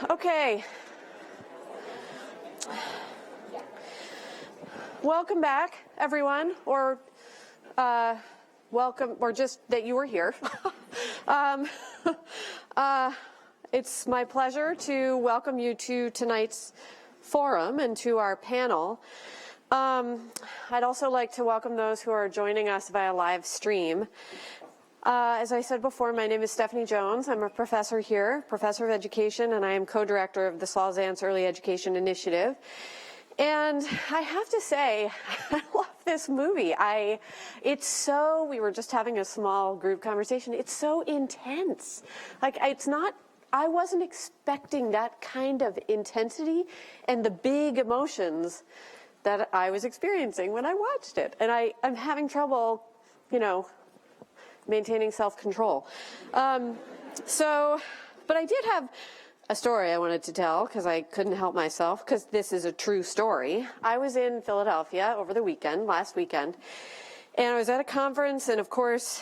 Okay. Welcome back, everyone, or welcome, or just that you were here. It's my pleasure to welcome you to tonight's forum and to our panel. I'd also like to welcome those who are joining us via live stream. As I said before, my name is Stephanie Jones. I'm a professor here, professor of education, and I am co-director of the Saul Zaentz Early Education Initiative. And I have to say, I love this movie. We were just having a small group conversation. It's so intense. Like, I wasn't expecting that kind of intensity and the big emotions that I was experiencing when I watched it. And I'm having trouble, maintaining self-control. But I did have a story I wanted to tell because I couldn't help myself, because this is a true story. I was in Philadelphia over the weekend, last weekend, and I was at a conference, and of course,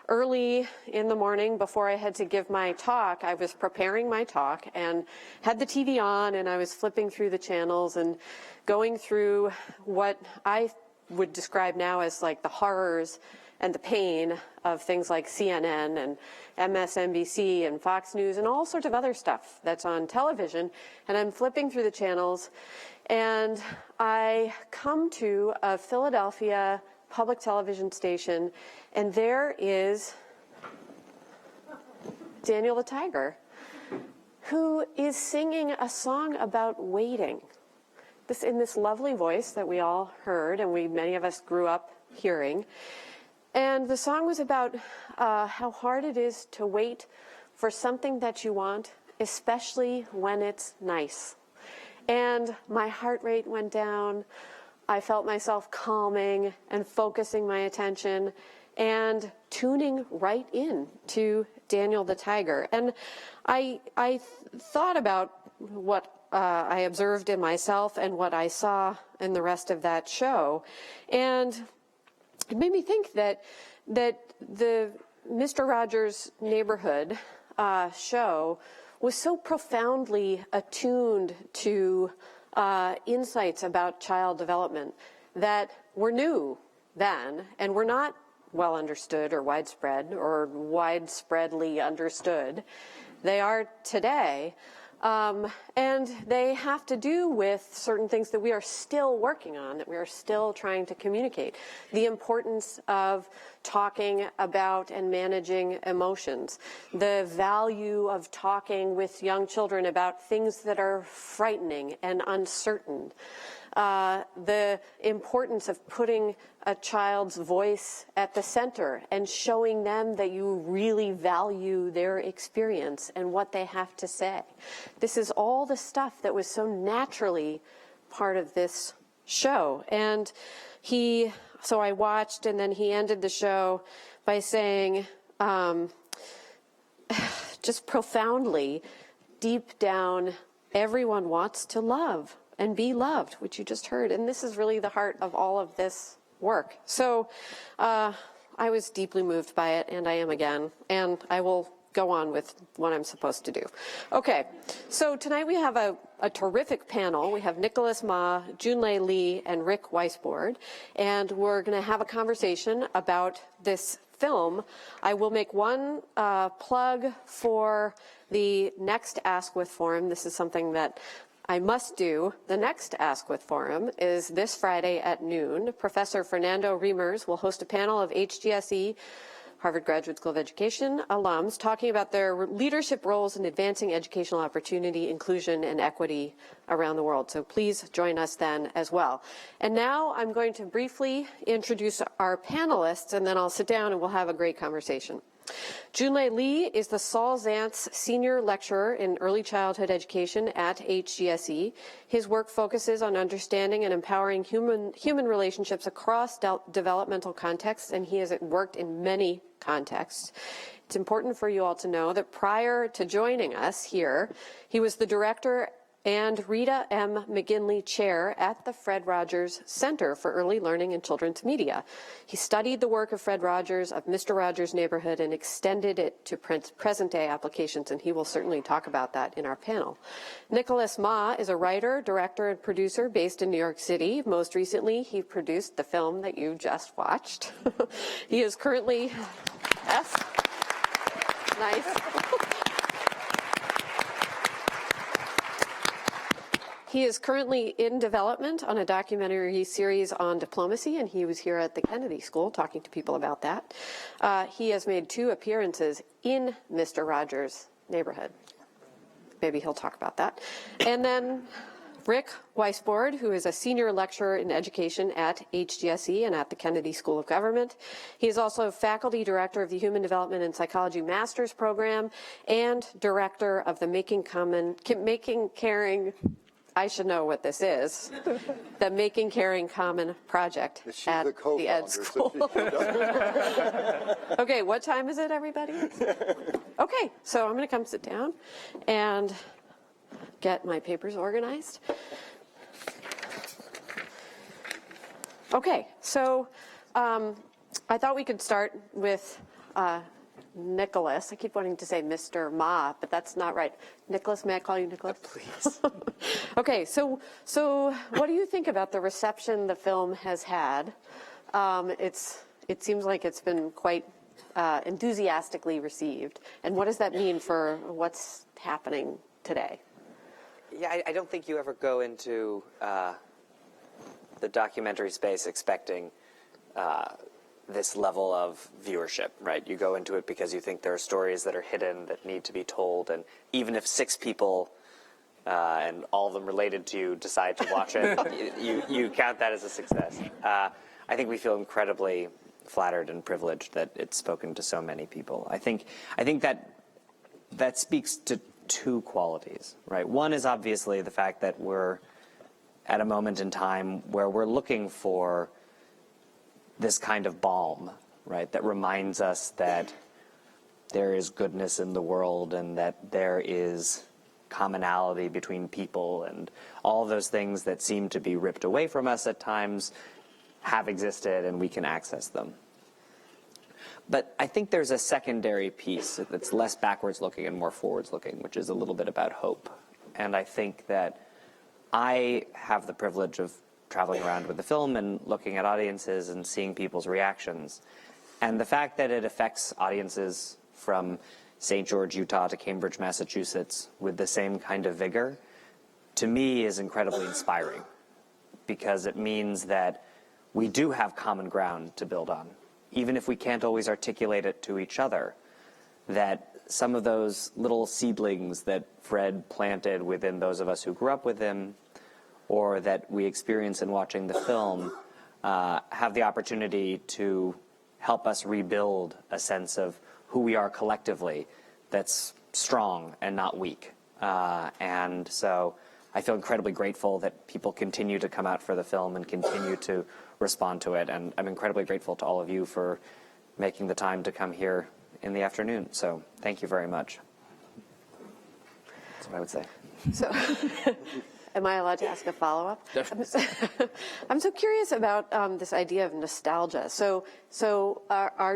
early in the morning before I had to give my talk, I was preparing my talk and had the TV on, and I was flipping through the channels and going through what I would describe now as like the horrors and the pain of things like CNN and MSNBC and Fox News and all sorts of other stuff that's on television. And I'm flipping through the channels, and I come to a Philadelphia public television station, and there is Daniel the Tiger, who is singing a song about waiting. In this lovely voice that we all heard, and many of us grew up hearing. And the song was about how hard it is to wait for something that you want, especially when it's nice. And my heart rate went down. I felt myself calming and focusing my attention and tuning right in to Daniel the Tiger. And I thought about what I observed in myself and what I saw in the rest of that show. And it made me think that the Mr. Rogers' Neighborhood show was so profoundly attuned to insights about child development that were new then and were not well understood or widespreadly understood. They are today. And they have to do with certain things that we are still working on, that we are still trying to communicate. The importance of talking about and managing emotions. The value of talking with young children about things that are frightening and uncertain. The importance of putting a child's voice at the center and showing them that you really value their experience and what they have to say. This is all the stuff that was so naturally part of this show. And so I watched, and then he ended the show by saying, just profoundly, deep down, everyone wants to love and be loved, which you just heard. And this is really the heart of all of this work. So I was deeply moved by it, and I am again. And I will go on with what I'm supposed to do. Okay, so tonight we have a terrific panel. We have Nicholas Ma, Junlei Lee, and Rick Weisbord. And we're going to have a conversation about this film. I will make one plug for the next Askwith Forum. This is something that I must do. The next Askwith Forum is this Friday at noon. Professor Fernando Reimers will host a panel of HGSE, Harvard Graduate School of Education alums, talking about their leadership roles in advancing educational opportunity, inclusion, and equity around the world. So please join us then as well. And now I'm going to briefly introduce our panelists, and then I'll sit down and we'll have a great conversation. Junlei Lee is the Saul Zaentz Senior Lecturer in Early Childhood Education at HGSE. His work focuses on understanding and empowering human relationships across developmental contexts, and he has worked in many contexts. It's important for you all to know that prior to joining us here, he was the Director and Rita M. McGinley Chair at the Fred Rogers Center for Early Learning in Children's Media. He studied the work of Fred Rogers, of Mr. Rogers' Neighborhood, and extended it to present-day applications, and he will certainly talk about that in our panel. Nicholas Ma is a writer, director, and producer based in New York City. Most recently, he produced the film that you just watched. He is currently... Yes? Nice. He is currently in development on a documentary series on diplomacy, and he was here at the Kennedy School talking to people about that. He has made 2 appearances in Mr. Rogers' Neighborhood. Maybe he'll talk about that. And then Rick Weisbord, who is a senior lecturer in education at HGSE and at the Kennedy School of Government. He is also faculty director of the Human Development and Psychology Master's Program and director of the Making Caring, I should know what this is, the Making Caring Common Project at the Ed School. Okay, what time is it, everybody? Okay, so I'm going to come sit down and get my papers organized. Okay, so I thought we could start with Nicholas. I keep wanting to say Mr. Ma, but that's not right. Nicholas, may I call you Nicholas? Please. Okay, so what do you think about the reception the film has had? It seems like it's been quite enthusiastically received. And what does that mean for what's happening today? Yeah, I don't think you ever go into the documentary space expecting this level of viewership, right? You go into it because you think there are stories that are hidden that need to be told, and even if 6 people and all of them related to you decide to watch it, you count that as a success. I think we feel incredibly flattered and privileged that it's spoken to so many people. I think that speaks to 2 qualities, right? One is obviously the fact that we're at a moment in time where we're looking for this kind of balm, right, that reminds us that there is goodness in the world and that there is commonality between people, and all those things that seem to be ripped away from us at times have existed and we can access them. But I think there's a secondary piece that's less backwards looking and more forwards looking, which is a little bit about hope. And I think that I have the privilege of traveling around with the film and looking at audiences and seeing people's reactions. And the fact that it affects audiences from St. George, Utah to Cambridge, Massachusetts with the same kind of vigor, to me is incredibly inspiring, because it means that we do have common ground to build on, even if we can't always articulate it to each other, that some of those little seedlings that Fred planted within those of us who grew up with him, or that we experience in watching the film, have the opportunity to help us rebuild a sense of who we are collectively that's strong and not weak. And so I feel incredibly grateful that people continue to come out for the film and continue to respond to it. And I'm incredibly grateful to all of you for making the time to come here in the afternoon. So thank you very much. That's what I would say. So, am I allowed to ask a follow-up? I'm so curious about this idea of nostalgia. So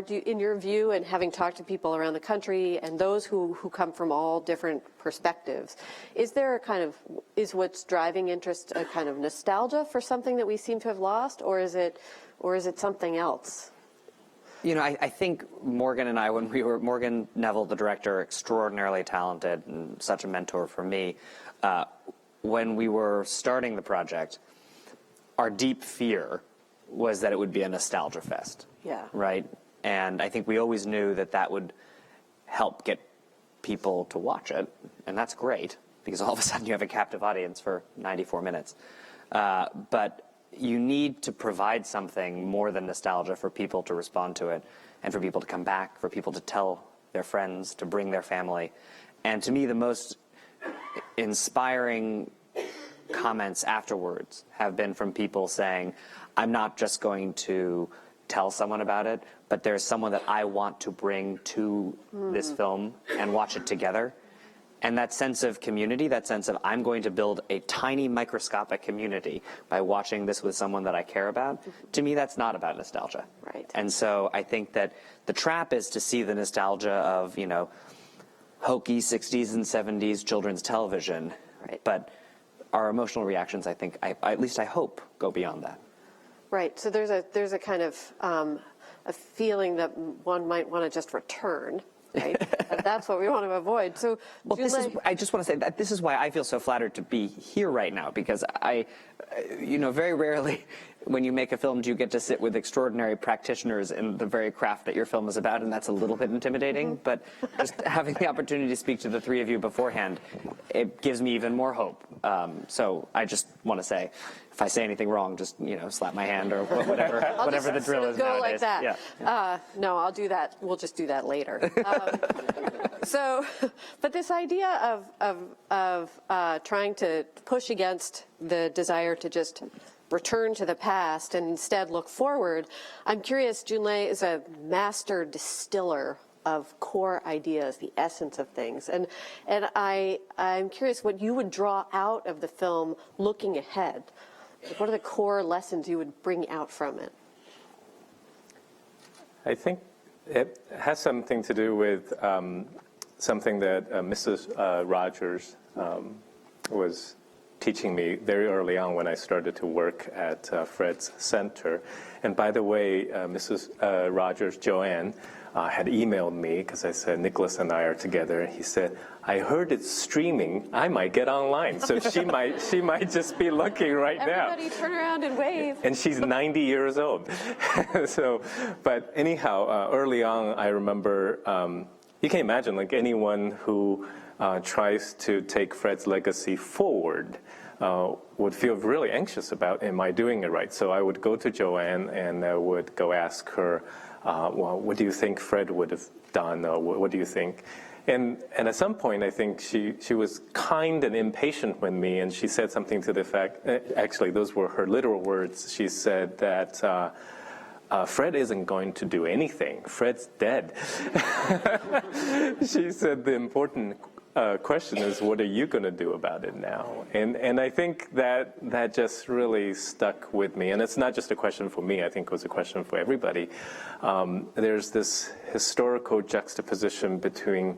in your view, and having talked to people around the country and those who come from all different perspectives, is what's driving interest a kind of nostalgia for something that we seem to have lost, or is it something else? You know, I think Morgan and I, Morgan Neville, the director, extraordinarily talented and such a mentor for me, when we were starting the project, our deep fear was that it would be a nostalgia fest. Yeah. Right? And I think we always knew that that would help get people to watch it, and that's great, because all of a sudden you have a captive audience for 94 minutes. But you need to provide something more than nostalgia for people to respond to it, and for people to come back, for people to tell their friends, to bring their family. And to me, the most inspiring comments afterwards have been from people saying, I'm not just going to tell someone about it, but there's someone that I want to bring to this film and watch it together. And that sense of community, that sense of I'm going to build a tiny microscopic community by watching this with someone that I care about, to me that's not about nostalgia. Right. And so I think that the trap is to see the nostalgia of, hokey 60s and 70s children's television. Right. But our emotional reactions, I think, at least I hope, go beyond that. Right. So there's a kind of a feeling that one might want to just return. Right? And that's what we want to avoid. So, well, I just want to say that this is why I feel so flattered to be here right now, because very rarely when you make a film do you get to sit with extraordinary practitioners in the very craft that your film is about, and that's a little bit intimidating. Mm-hmm. But just having the opportunity to speak to the three of you beforehand, it gives me even more hope. So I just want to say, if I say anything wrong, just slap my hand or whatever the drill is go nowadays. Like that. Yeah. No, I'll do that. We'll just do that later. But this idea of trying to push against the desire to just return to the past and instead look forward, I'm curious. Junlei is a master distiller of core ideas, the essence of things, and I'm curious what you would draw out of the film looking ahead. What are the core lessons you would bring out from it? I think it has something to do with something that Mrs. Rogers was teaching me very early on when I started to work at Fred's Center. And by the way, Mrs. Rogers, Joanne, had emailed me because I said, Nicholas and I are together. He said, I heard it's streaming. I might get online. So she might just be looking right now. Everybody turn around and wave. And she's 90 years old. But anyhow, early on, I remember, you can imagine, like anyone who tries to take Fred's legacy forward would feel really anxious about, am I doing it right? So I would go to Joanne and I would go ask her, well, what do you think Fred would have done? What do you think? And at some point, I think she was kind and impatient with me, and she said something to the effect, actually, those were her literal words. She said that Fred isn't going to do anything. Fred's dead. She said the important question is, what are you going to do about it now? And I think that just really stuck with me. And it's not just a question for me. I think it was a question for everybody. There's this historical juxtaposition between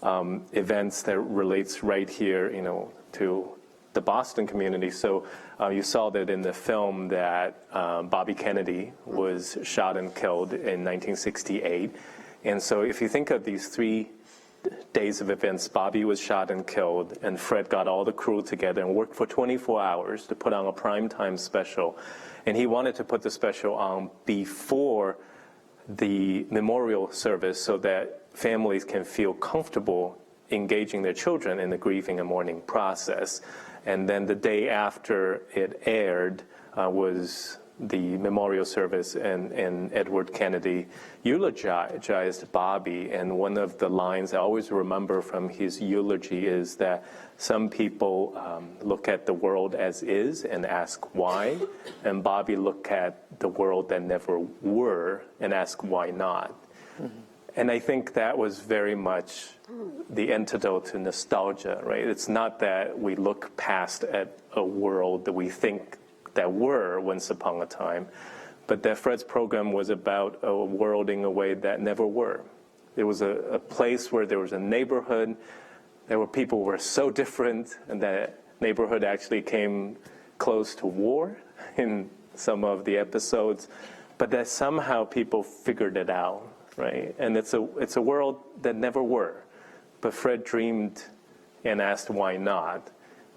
events that relates right here, to the Boston community. So you saw that in the film that Bobby Kennedy was shot and killed in 1968. And so if you think of these 3 days of events, Bobby was shot and killed, and Fred got all the crew together and worked for 24 hours to put on a primetime special. And he wanted to put the special on before the memorial service so that families can feel comfortable engaging their children in the grieving and mourning process. And then the day after it aired was the memorial service, and Edward Kennedy eulogized Bobby. And one of the lines I always remember from his eulogy is that some people look at the world as is and ask why, and Bobby looked at the world that never were and asked why not. Mm-hmm. And I think that was very much the antidote to nostalgia, right? It's not that we look past at a world that we think that were once upon a time, but that Fred's program was about a world in a way that never were. There was a place where there was a neighborhood, there were people who were so different, and that neighborhood actually came close to war in some of the episodes, but that somehow people figured it out, right? And it's a world that never were, but Fred dreamed and asked why not.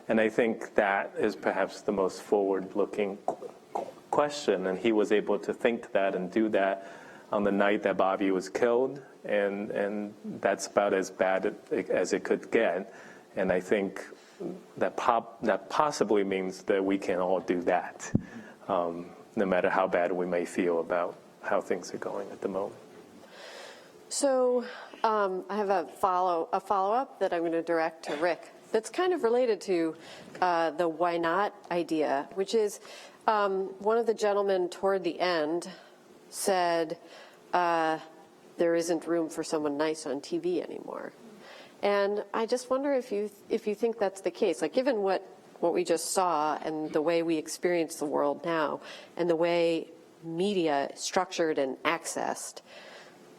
And I think that is perhaps the most forward-looking question, and he was able to think that and do that on the night that Bobby was killed, and that's about as bad as it could get. And I think that possibly means that we can all do that, no matter how bad we may feel about how things are going at the moment. So I have a follow-up that I'm going to direct to Rick. That's kind of related to the why not idea, which is one of the gentlemen toward the end said there isn't room for someone nice on TV anymore. And I just wonder if you think that's the case. Like, given what we just saw and the way we experience the world now and the way media is structured and accessed,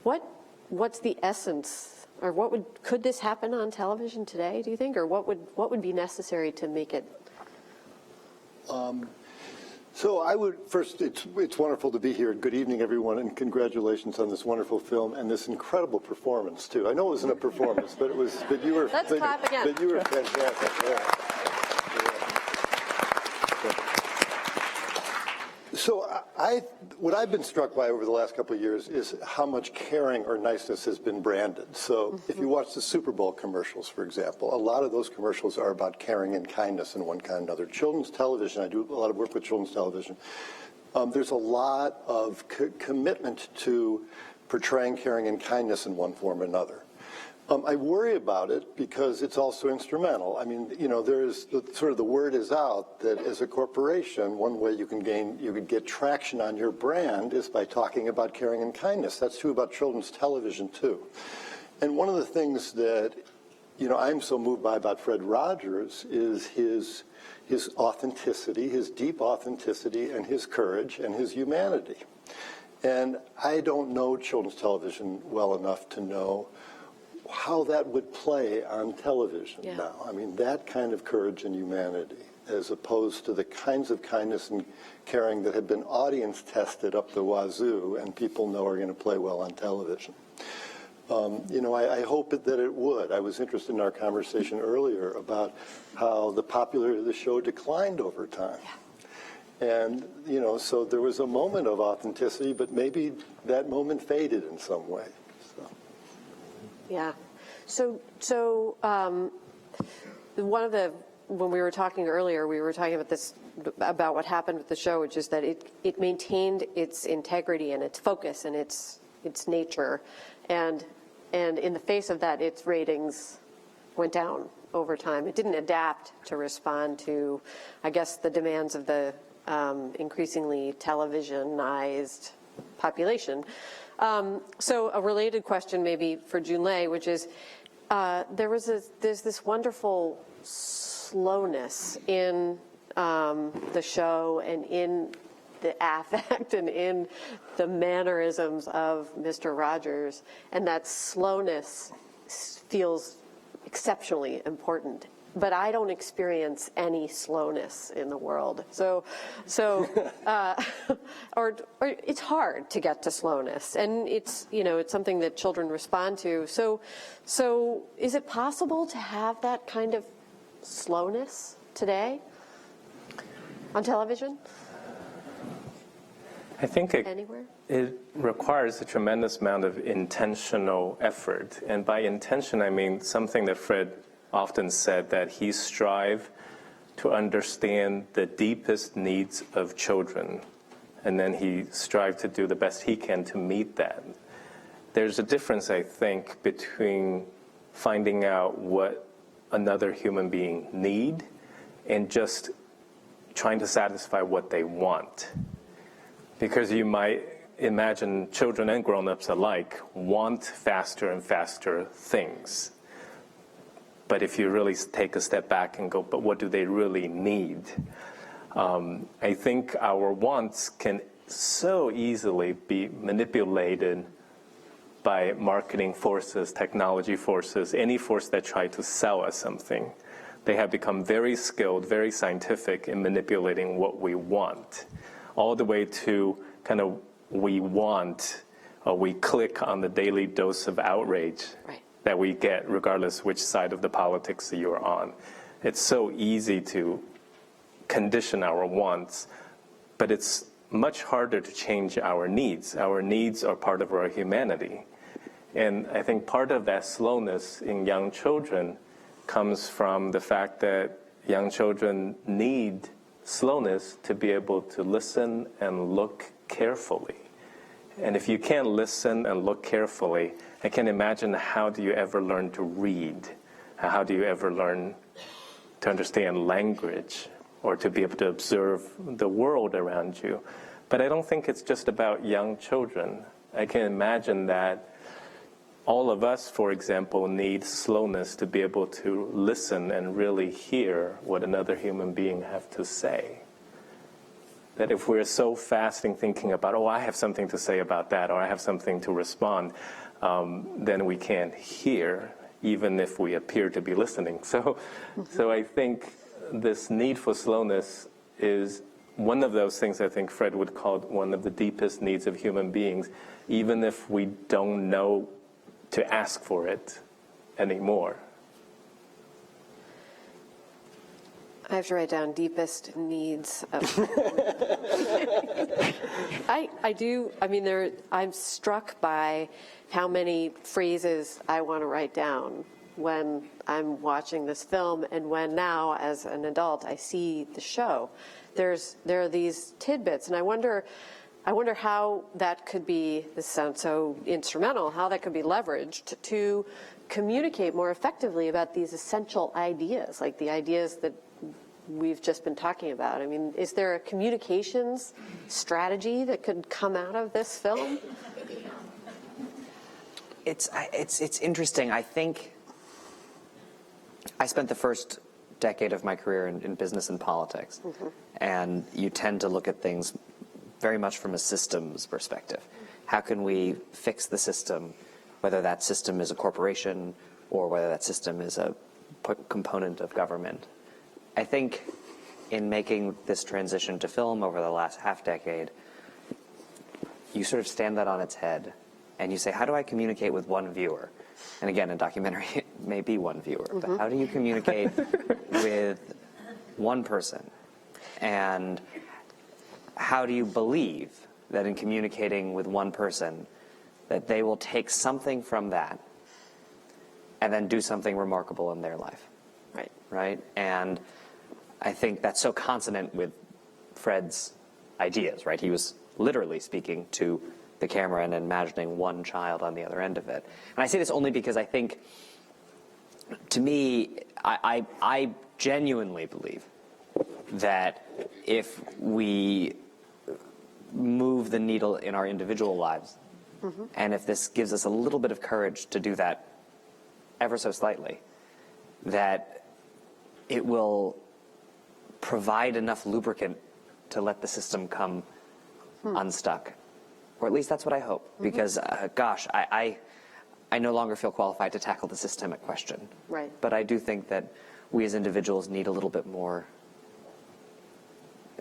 what's the essence, or could this happen on television today, do you think? Or what would be necessary to make it? So I would first, it's wonderful to be here. Good evening, everyone, and congratulations on this wonderful film and this incredible performance too. I know it wasn't a performance, but you were. Let's clap again. But you were fantastic. Yeah. So what I've been struck by over the last couple of years is how much caring or niceness has been branded. So if you watch the Super Bowl commercials, for example, a lot of those commercials are about caring and kindness in one kind or another. Children's television, I do a lot of work with children's television. There's a lot of commitment to portraying caring and kindness in one form or another. I worry about it because it's also instrumental. I mean, there's the word is out that as a corporation, one way you could get traction on your brand is by talking about caring and kindness. That's true about children's television too. And one of the things that, I'm so moved by about Fred Rogers is his authenticity, his deep authenticity, and his courage and his humanity. And I don't know children's television well enough to know how that would play on television now. I mean, that kind of courage and humanity, as opposed to the kinds of kindness and caring that have been audience tested up the wazoo and people know are going to play well on television. I hope that it would. I was interested in our conversation earlier about how the popularity of the show declined over time. And, so there was a moment of authenticity, but maybe that moment faded in some way. Yeah. So when we were talking earlier, we were talking about what happened with the show, which is that it maintained its integrity and its focus and its nature, and in the face of that, its ratings went down over time. It didn't adapt to respond to, I guess, the demands of the increasingly televisionized population. So a related question maybe for Junlei, which is, there's this wonderful slowness in the show and in the affect and in the mannerisms of Mr. Rogers, and that slowness feels exceptionally important. But I don't experience any slowness in the world. So, or it's hard to get to slowness, and it's something that children respond to. So is it possible to have that kind of slowness today on television? I think anywhere? It requires a tremendous amount of intentional effort, and by intention I mean something that Fred often said, that he strived to understand the deepest needs of children, and then he strived to do the best he can to meet that. There's a difference, I think, between finding out what another human being need and just trying to satisfy what they want. Because you might imagine children and grown-ups alike want faster and faster things. But if you really take a step back and go, but what do they really need? I think our wants can so easily be manipulated by marketing forces, technology forces, any force that try to sell us something. They have become very skilled, very scientific in manipulating what we want, all the way to kind of we click on the daily dose of outrage. Right. That we get regardless which side of the politics you're on. It's so easy to condition our wants, but it's much harder to change our needs. Our needs are part of our humanity. And I think part of that slowness in young children comes from the fact that young children need slowness to be able to listen and look carefully. And if you can't listen and look carefully, I can imagine, how do you ever learn to read? How do you ever learn to understand language or to be able to observe the world around you? But I don't think it's just about young children. I can imagine that all of us, for example, need slowness to be able to listen and really hear what another human being have to say. That if we're so fast in thinking about, oh, I have something to say about that, or I have something to respond, then we can't hear, even if we appear to be listening. So I think this need for slowness is one of those things I think Fred would call one of the deepest needs of human beings, even if we don't know to ask for it anymore. I have to write down deepest needs of I do. I mean, I'm struck by how many phrases I want to write down when I'm watching this film, and when now, as an adult, I see the show. There are these tidbits, and I wonder how that could be, this sounds so instrumental, how that could be leveraged to communicate more effectively about these essential ideas, like the ideas that we've just been talking about. I mean, is there a communications strategy that could come out of this film? It's interesting. I think I spent the first decade of my career in business and politics, and you tend to look at things very much from a systems perspective. How can we fix the system, whether that system is a corporation or whether that system is a component of government? I think in making this transition to film over the last half decade, you sort of stand that on its head and you say, how do I communicate with one viewer? And again, a documentary, it may be one viewer, but how do you communicate with one person? And how do you believe that in communicating with one person, that they will take something from that and then do something remarkable in their life? Right? And I think that's so consonant with Fred's ideas, right? He was literally speaking to the camera and imagining one child on the other end of it. And I say this only because I think, to me, I genuinely believe that if we move the needle in our individual lives, and if this gives us a little bit of courage to do that ever so slightly, that it will provide enough lubricant to let the system come unstuck. Or at least that's what I hope. Because, gosh, I no longer feel qualified to tackle the systemic question. Right. But I do think that we as individuals need a little bit more,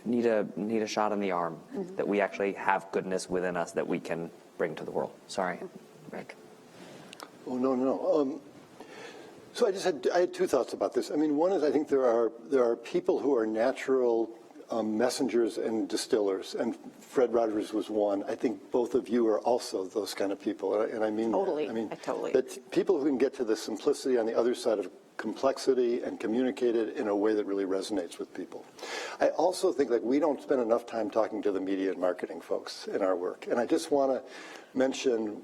need a shot in the arm, that we actually have goodness within us that we can bring to the world. Sorry, Rick. Oh, no. So I had two thoughts about this. I mean, one is I think there are people who are natural messengers and distillers, and Fred Rogers was one. I think both of you are also those kind of people, and I mean Totally. that. I mean, totally. that people who can get to the simplicity on the other side of complexity and communicate it in a way that really resonates with people. I also think that we don't spend enough time talking to the media and marketing folks in our work, and I just want to mention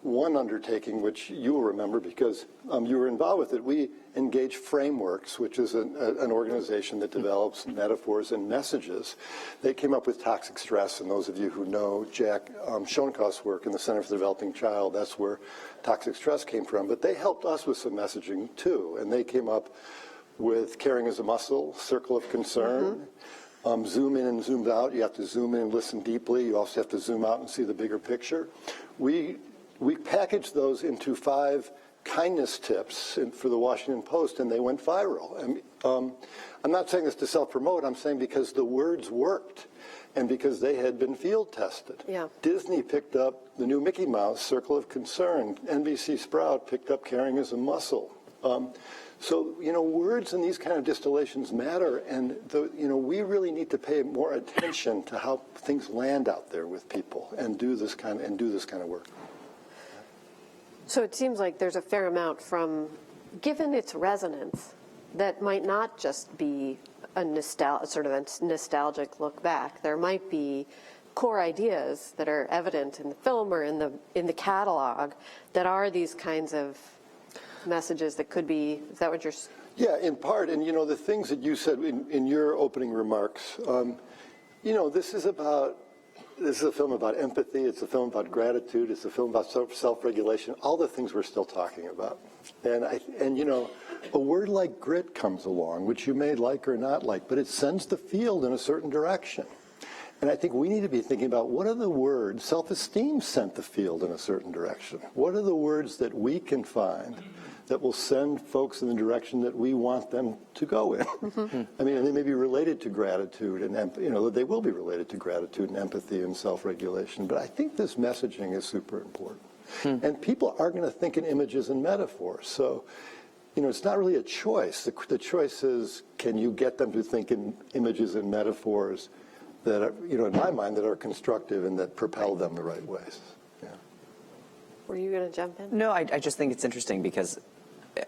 one undertaking which you will remember because you were involved with it. We engage Frameworks, which is an organization that develops metaphors and messages. They came up with toxic stress, and those of you who know Jack Schoenkoff's work in the Center for the Developing Child, that's where toxic stress came from. But they helped us with some messaging too, and they came up with caring as a muscle, circle of concern, zoom in and zoomed out. You have to zoom in and listen deeply. You also have to zoom out and see the bigger picture. We packaged those into 5 kindness tips for the Washington Post, and they went viral. I'm not saying this to self-promote. I'm saying because the words worked and because they had been field tested. Yeah. Disney picked up the new Mickey Mouse, Circle of Concern. NBC Sprout picked up Caring as a Muscle. So, words in these kind of distillations matter, and we really need to pay more attention to how things land out there with people and do this kind of work. So it seems like there's a fair amount given its resonance, that might not just be a nostalgic look back. There might be core ideas that are evident in the film or in the catalog that are these kinds of messages that could be. Is that what you're? Yeah, in part, and the things that you said in your opening remarks. This is about this is a film about empathy. It's a film about gratitude. It's a film about self-regulation. All the things we're still talking about. And you know, a word like grit comes along, which you may like or not like, but it sends the field in a certain direction. And I think we need to be thinking about what are the words, self-esteem sent the field in a certain direction. What are the words that we can find that will send folks in the direction that we want them to go in? I mean, and they may be related to gratitude and, you know, they will be related to gratitude and empathy and self-regulation. But I think this messaging is super important. And people are going to think in images and metaphors. So, you know, it's not really a choice. The choice is, can you get them to think in images and metaphors that are, you know, in my mind, that are constructive and that propel them the right ways. Yeah. Were you going to jump in? No, I just think it's interesting because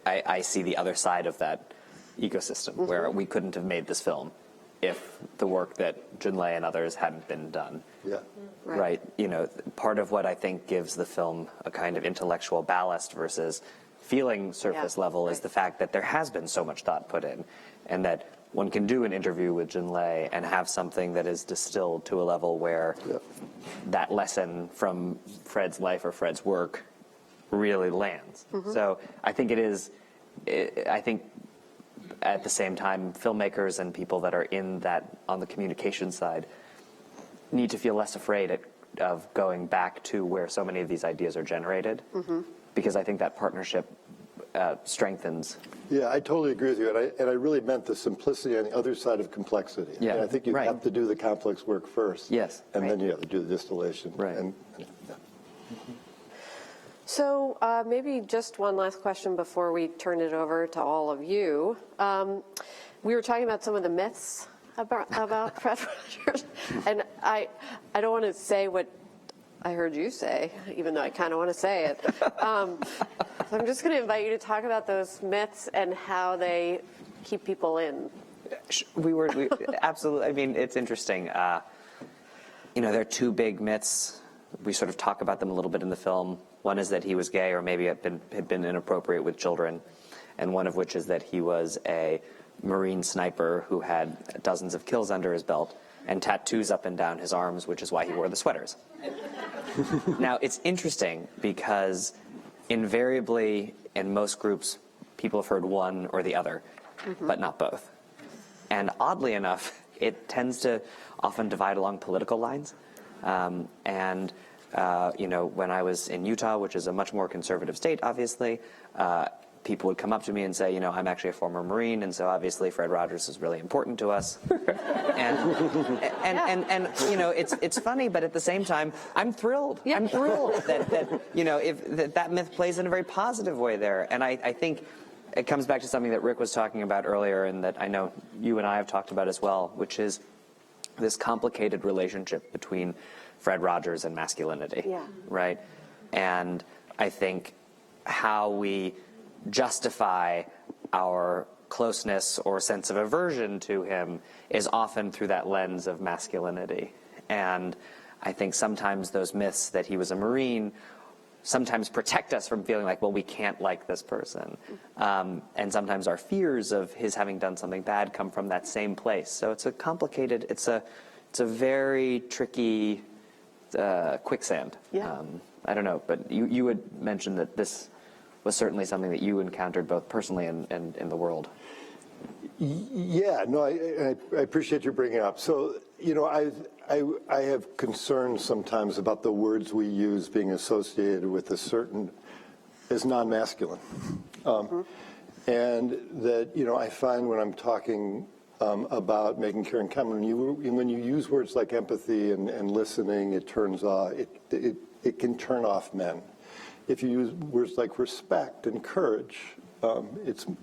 I see the other side of that ecosystem where we couldn't have made this film if the work that Junlei and others hadn't been done. Yeah. Right. You know, part of what I think gives the film a kind of intellectual ballast versus feeling surface level is the fact that there has been so much thought put in, and that one can do an interview with Junlei and have something that is distilled to a level where that lesson from Fred's life or Fred's work really lands. So I think I think at the same time, filmmakers and people that are in that, on the communication side, need to feel less afraid of going back to where so many of these ideas are generated, because I think that partnership strengthens. Yeah, I totally agree with you, and I really meant the simplicity on the other side of complexity. Yeah, and I think you have to do the complex work first. Yes, and then you have to do the distillation. Right. So maybe just one last question before we turn it over to all of you. We were talking about some of the myths about Fred Rogers, and I don't want to say what I heard you say, even though I kind of want to say it. So I'm just going to invite you to talk about those myths and how they keep people in. We absolutely. I mean, it's interesting. You know, there are two big myths. We sort of talk about them a little bit in the film. One is that he was gay, or maybe had been inappropriate with children, and one of which is that he was a Marine sniper who had dozens of kills under his belt and tattoos up and down his arms, which is why he wore the sweaters. Now, it's interesting because invariably in most groups, people have heard one or the other, but not both. And oddly enough, it tends to often divide along political lines. You know, when I was in Utah, which is a much more conservative state, obviously, people would come up to me and say, you know, I'm actually a former Marine, and so obviously Fred Rogers is really important to us. and you know, it's funny, but at the same time, I'm thrilled. Yeah. I'm thrilled that you know, if that myth plays in a very positive way there. And I think it comes back to something that Rick was talking about earlier, and that I know you and I have talked about as well, which is this complicated relationship between Fred Rogers and masculinity. Yeah. Right? And I think how we justify our closeness or sense of aversion to him is often through that lens of masculinity. And I think sometimes those myths that he was a Marine sometimes protect us from feeling like, well, we can't like this person. And sometimes our fears of his having done something bad come from that same place. So it's a complicated, it's a very tricky quicksand. Yeah. I don't know, but you had mentioned that this was certainly something that you encountered both personally and in the world. Yeah, no, I appreciate you bringing it up. So, you know, I have concerns sometimes about the words we use being associated with a certain, as non-masculine. And that, you know, I find when I'm talking about making care and comment, when you use words like empathy and listening, it turns off, it can turn off men. If you use words like respect and courage,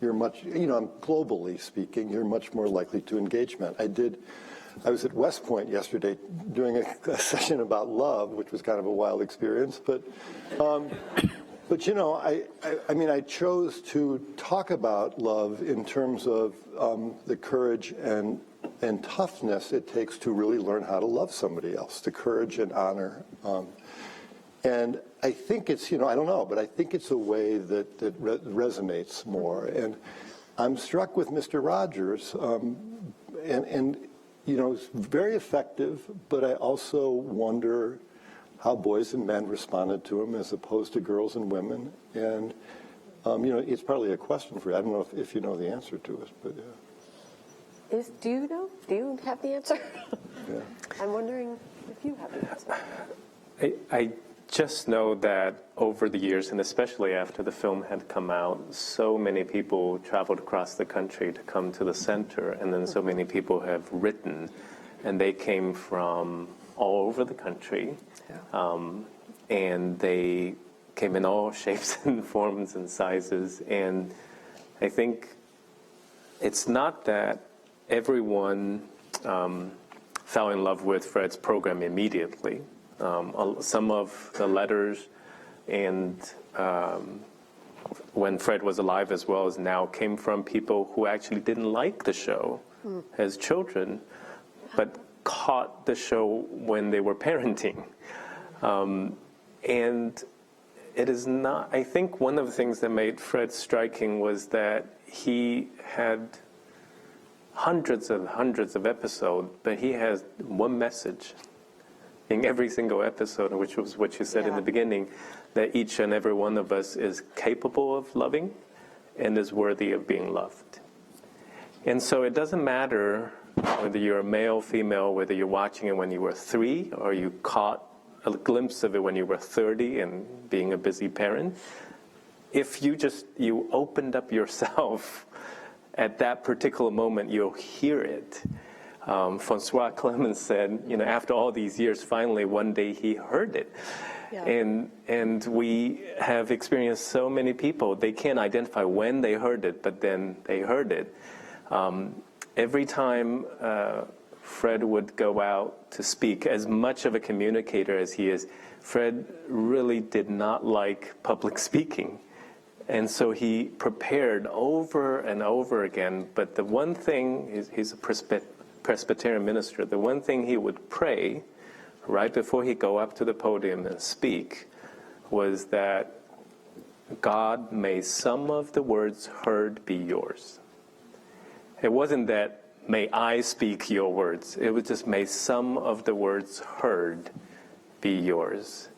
you're much, you know, globally speaking, you're much more likely to engage men. I was at West Point yesterday doing a session about love, which was kind of a wild experience, but you know, I mean, I chose to talk about love in terms of the courage and toughness it takes to really learn how to love somebody else, the courage and honor. And I think it's, you know, I don't know, but I think it's a way that resonates more. And I'm struck with Mr. Rogers, and it's very effective, but I also wonder how boys and men responded to him as opposed to girls and women. And, it's probably a question for you. I don't know if you know the answer to it, but yeah. Do you know? Do you have the answer? Yeah. I'm wondering if you have the answer. I just know that over the years, and especially after the film had come out, so many people traveled across the country to come to the center, and then so many people have written, and they came from all over the country, and they came in all shapes and forms and sizes, and I think it's not that everyone fell in love with Fred's program immediately. Some of the letters and when Fred was alive as well as now came from people who actually didn't like the show as children, but caught the show when they were parenting. And it is not, I think one of the things that made Fred striking was that he had hundreds of episodes, but he has one message in every single episode, which was what you said in the beginning, that each and every one of us is capable of loving and is worthy of being loved. And so it doesn't matter whether you're a male, female, whether you're watching it when you were 3 or you caught a glimpse of it when you were 30 and being a busy parent. If you opened up yourself at that particular moment, you'll hear it. Francois Clemens said, after all these years, finally one day he heard it. Yeah. And we have experienced so many people, they can't identify when they heard it, but then they heard it. Every time Fred would go out to speak, as much of a communicator as he is, Fred really did not like public speaking. And so he prepared over and over again, but the one thing, he's a Presbyterian minister, the one thing he would pray right before he go up to the podium and speak was that, God, may some of the words heard be yours. It wasn't that, may I speak your words. It was just, may some of the words heard be yours.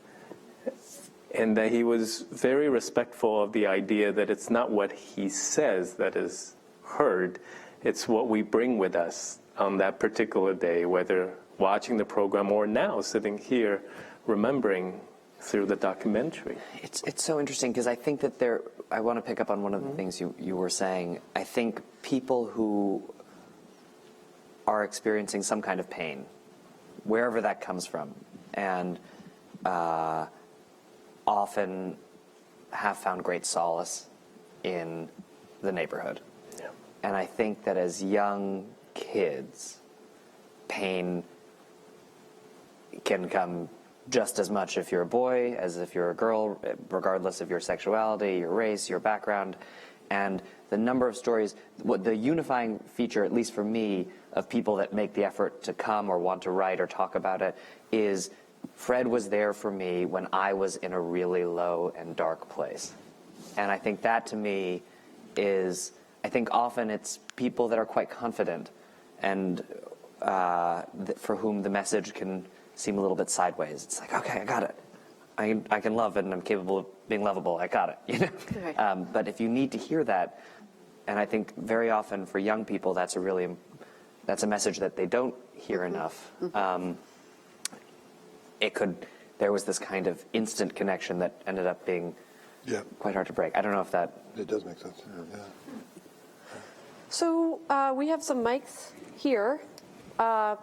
And that he was very respectful of the idea that it's not what he says that is heard, it's what we bring with us on that particular day, whether watching the program or now sitting here remembering through the documentary. It's so interesting because I think that I want to pick up on one of the things you were saying. I think people who are experiencing some kind of pain, wherever that comes from, and often have found great solace in the neighborhood. Yeah. And I think that as young kids, pain can come just as much if you're a boy as if you're a girl, regardless of your sexuality, your race, your background. And the number of stories, the unifying feature, at least for me, of people that make the effort to come or want to write or talk about it is Fred was there for me when I was in a really low and dark place. And I think that to me is, I think often it's people that are quite confident and for whom the message can seem a little bit sideways. It's like, okay, I got it. I can love it and I'm capable of being lovable. I got it. Right. But if you need to hear that, and I think very often for young people that's a message that they don't hear enough. There was this kind of instant connection that ended up being quite hard to break. I don't know if that... It does make sense. Yeah. So we have some mics here.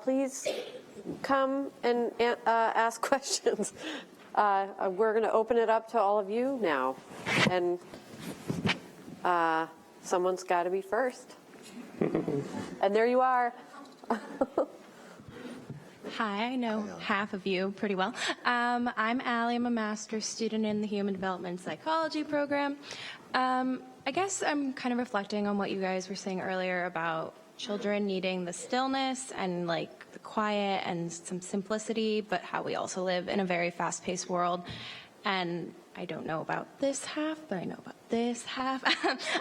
Please come and ask questions. We're going to open it up to all of you now. And someone's got to be first. And there you are. Hi, I know half of you pretty well. I'm Allie. I'm a master's student in the Human Development Psychology program. I guess I'm kind of reflecting on what you guys were saying earlier about children needing the stillness and like the quiet and some simplicity, but how we also live in a very fast-paced world. And I don't know about this half, but I know about this half.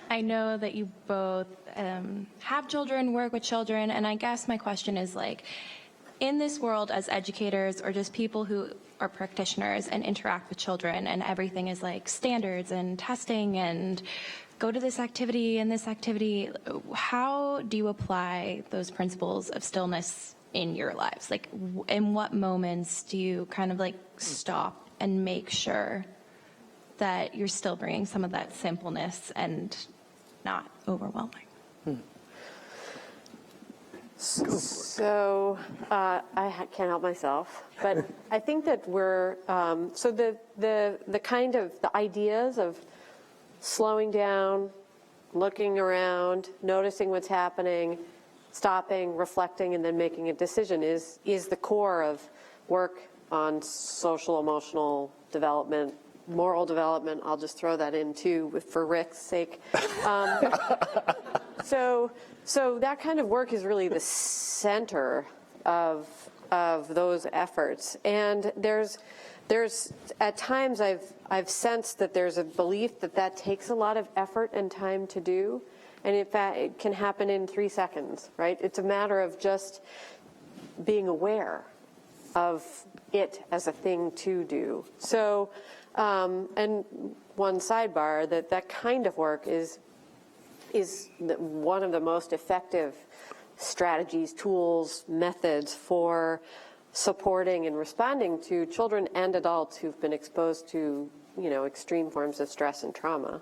I know that you both have children, work with children, and I guess my question is, like, in this world as educators or just people who are practitioners and interact with children and everything is like standards and testing and go to this activity and this activity, how do you apply those principles of stillness in your lives? Like, in what moments do you kind of like stop and make sure that you're still bringing some of that simpleness and not overwhelming? So I can't help myself, but I think that we're so the kind of the ideas of slowing down, looking around, noticing what's happening, stopping, reflecting, and then making a decision is the core of work on social emotional development, moral development. I'll just throw that in too for Rick's sake. So that kind of work is really the center of those efforts. And there's at times I've sensed that there's a belief that takes a lot of effort and time to do. And in fact, it can happen in 3 seconds, right? It's a matter of just being aware of it as a thing to do. So, and one sidebar, that kind of work is one of the most effective strategies, tools, methods for supporting and responding to children and adults who've been exposed to, extreme forms of stress and trauma.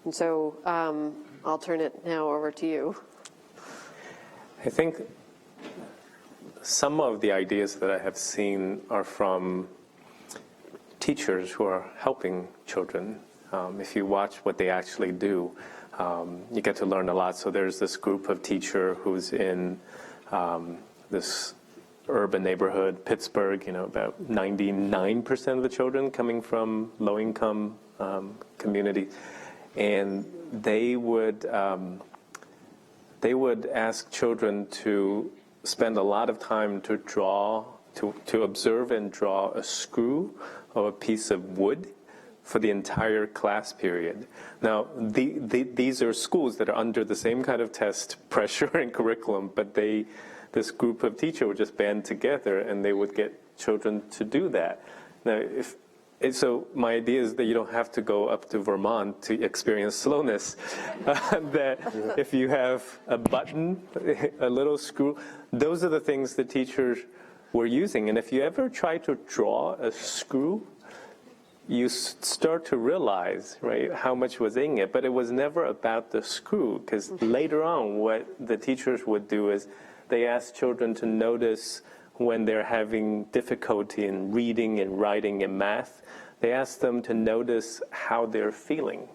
And so I'll turn it now over to you. I think some of the ideas that I have seen are from teachers who are helping children. If you watch what they actually do, you get to learn a lot. So there's this group of teacher who's in this urban neighborhood, Pittsburgh, about 99% of the children coming from low-income community. And they would ask children to spend a lot of time to draw, to observe and draw a screw or a piece of wood for the entire class period. Now, these are schools that are under the same kind of test pressure and curriculum, but this group of teachers would just band together and they would get children to do that. Now, so my idea is that you don't have to go up to Vermont to experience slowness. That if you have a button, a little screw, those are the things that teachers were using. And if you ever try to draw a screw, you start to realize, right, how much was in it. But it was never about the screw, because later on what the teachers would do is they asked children to notice when they're having difficulty in reading and writing and math. They asked them to notice how they're feeling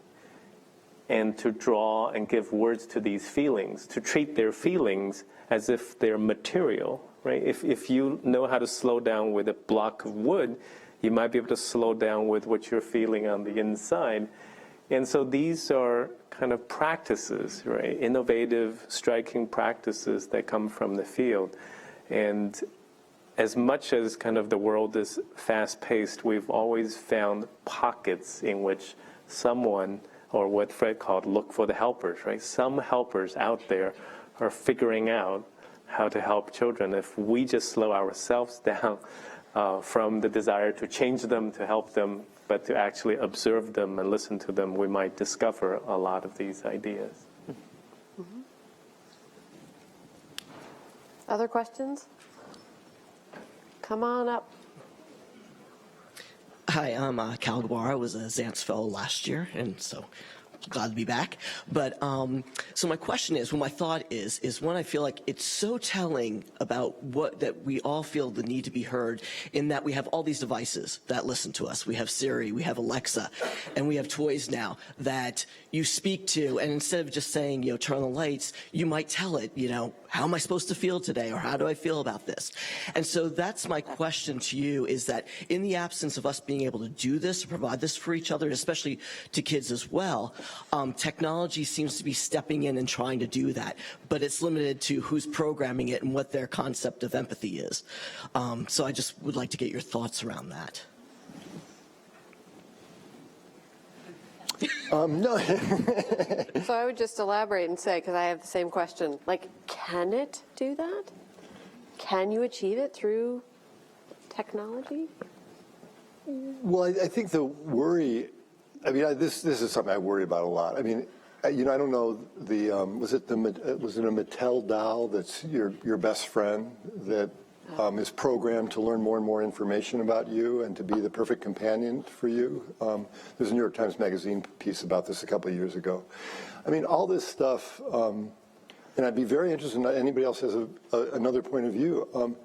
and to draw and give words to these feelings, to treat their feelings as if they're material, right? If you know how to slow down with a block of wood, you might be able to slow down with what you're feeling on the inside. And so these are kind of practices, right? Innovative, striking practices that come from the field. And as much as kind of the world is fast-paced, we've always found pockets in which someone, or what Fred called, look for the helpers, right? Some helpers out there are figuring out how to help children. If we just slow ourselves down from the desire to change them, to help them, but to actually observe them and listen to them, we might discover a lot of these ideas. Mm-hmm. Other questions? Come on up. Hi, I'm Cal Guevara. I was a Zantz Fellow last year, and so glad to be back. But so my question is, my thought is one, I feel like it's so telling about that we all feel the need to be heard, in that we have all these devices that listen to us. We have Siri, we have Alexa, and we have toys now that you speak to, and instead of just saying, turn on the lights, you might tell it, how am I supposed to feel today, or how do I feel about this? And so that's my question to you, is that in the absence of us being able to do this, provide this for each other, especially to kids as well, technology seems to be stepping in and trying to do that, but it's limited to who's programming it and what their concept of empathy is. So I just would like to get your thoughts around that. No. So I would just elaborate and say, because I have the same question, like, can it do that? Can you achieve it through technology? Well, I think the worry, I mean, this is something I worry about a lot. I mean, I don't know, was it a Mattel doll that's your best friend that is programmed to learn more and more information about you and to be the perfect companion for you? There's a New York Times Magazine piece about this a couple of years ago. I mean, all this stuff, and I'd be very interested in anybody else has another point of view.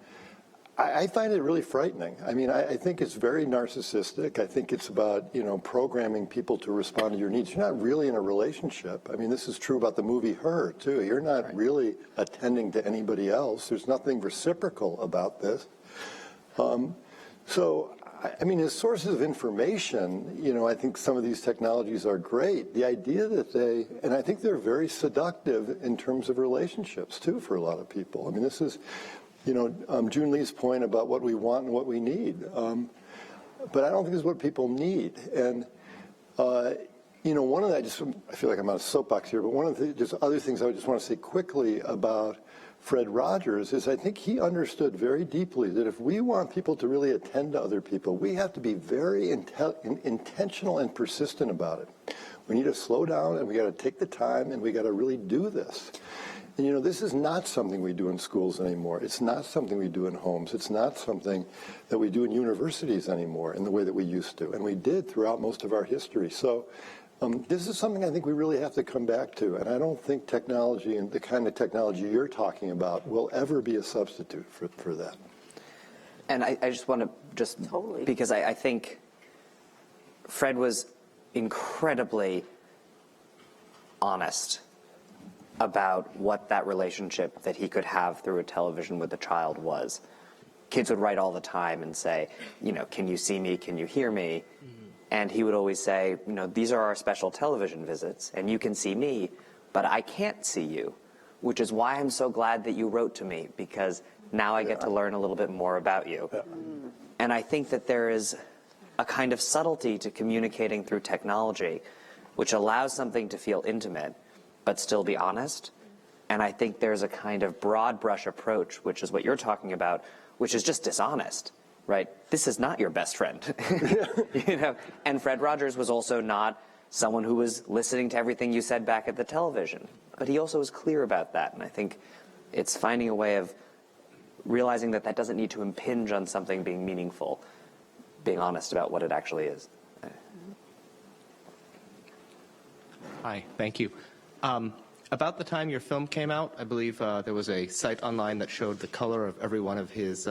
I find it really frightening. I mean, I think it's very narcissistic. I think it's about, programming people to respond to your needs. You're not really in a relationship. I mean, this is true about the movie Her, too. You're not really attending to anybody else. There's nothing reciprocal about this. So, I mean, as sources of information, I think some of these technologies are great. The idea that and I think they're very seductive in terms of relationships, too, for a lot of people. I mean, this is... June Lee's point about what we want and what we need. But I don't think it's what people need. And, one of the, I feel like I'm on a soapbox here, but one of the just other things I just want to say quickly about Fred Rogers is I think he understood very deeply that if we want people to really attend to other people, we have to be very intentional and persistent about it. We need to slow down and we got to take the time and we got to really do this. And, this is not something we do in schools anymore. It's not something we do in homes. It's not something that we do in universities anymore in the way that we used to. And we did throughout most of our history. So this is something I think we really have to come back to. And I don't think technology and the kind of technology you're talking about will ever be a substitute for that. And I just want to Totally. Because I think Fred was incredibly honest about what that relationship that he could have through a television with a child was. Kids would write all the time and say, can you see me? Can you hear me? Mm-hmm. And he would always say, these are our special television visits, and you can see me, but I can't see you, which is why I'm so glad that you wrote to me, because now I get to learn a little bit more about you. Yeah. And I think that there is a kind of subtlety to communicating through technology, which allows something to feel intimate, but still be honest. And I think there's a kind of broad brush approach, which is what you're talking about, which is just dishonest, right? This is not your best friend. And Fred Rogers was also not someone who was listening to everything you said back at the television. But he also was clear about that. And I think it's finding a way of realizing that that doesn't need to impinge on something being meaningful, being honest about what it actually is. Hi, thank you. About the time your film came out, I believe there was a site online that showed the color of every one of his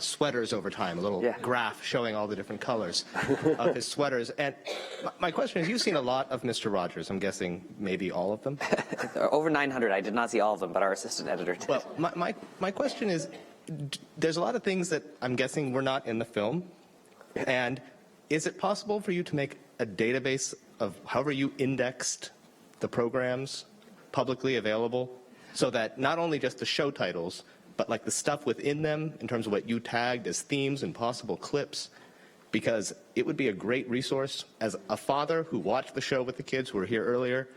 sweaters over time, a little graph showing all the different colors of his sweaters. And my question is, you've seen a lot of Mr. Rogers. I'm guessing maybe all of them? Over 900. I did not see all of them, but our assistant editor did. Well, my question is, there's a lot of things that I'm guessing were not in the film. And is it possible for you to make a database of however you indexed the programs publicly available, so that not only just the show titles, but like the stuff within them in terms of what you tagged as themes and possible clips? Because it would be a great resource. As a father who watched the show with the kids who were here earlier,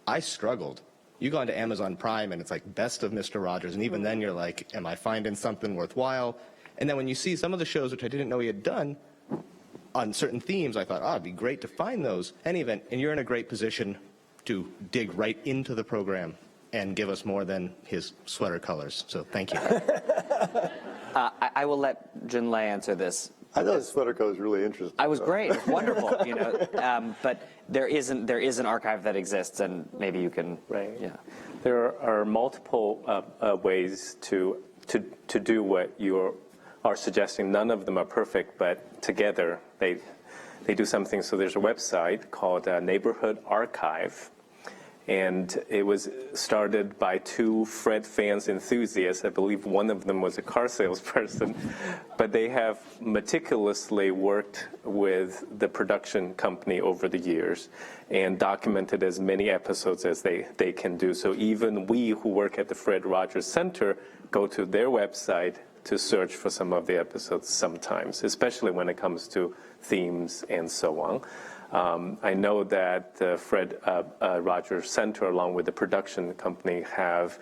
I struggled. You go onto Amazon Prime and it's like best of Mr. Rogers, and even then you're like, am I finding something worthwhile? And then when you see some of the shows which I didn't know he had done on certain themes, I thought, it'd be great to find those. Any event, and you're in a great position to dig right into the program and give us more than his sweater colors. So thank you. I will let Junlei answer this. I thought his sweater coat was really interesting. I was great. It was wonderful. But there is an archive that exists, and maybe you can. Right. Yeah. There are multiple ways to do what you are suggesting. None of them are perfect, but together they do something. So there's a website called Neighborhood Archive. And it was started by two Fred fans enthusiasts. I believe one of them was a car salesperson. But they have meticulously worked with the production company over the years and documented as many episodes as they can do. So even we who work at the Fred Rogers Center go to their website to search for some of the episodes sometimes, especially when it comes to themes and so on. I know that the Fred Rogers Center, along with the production company, have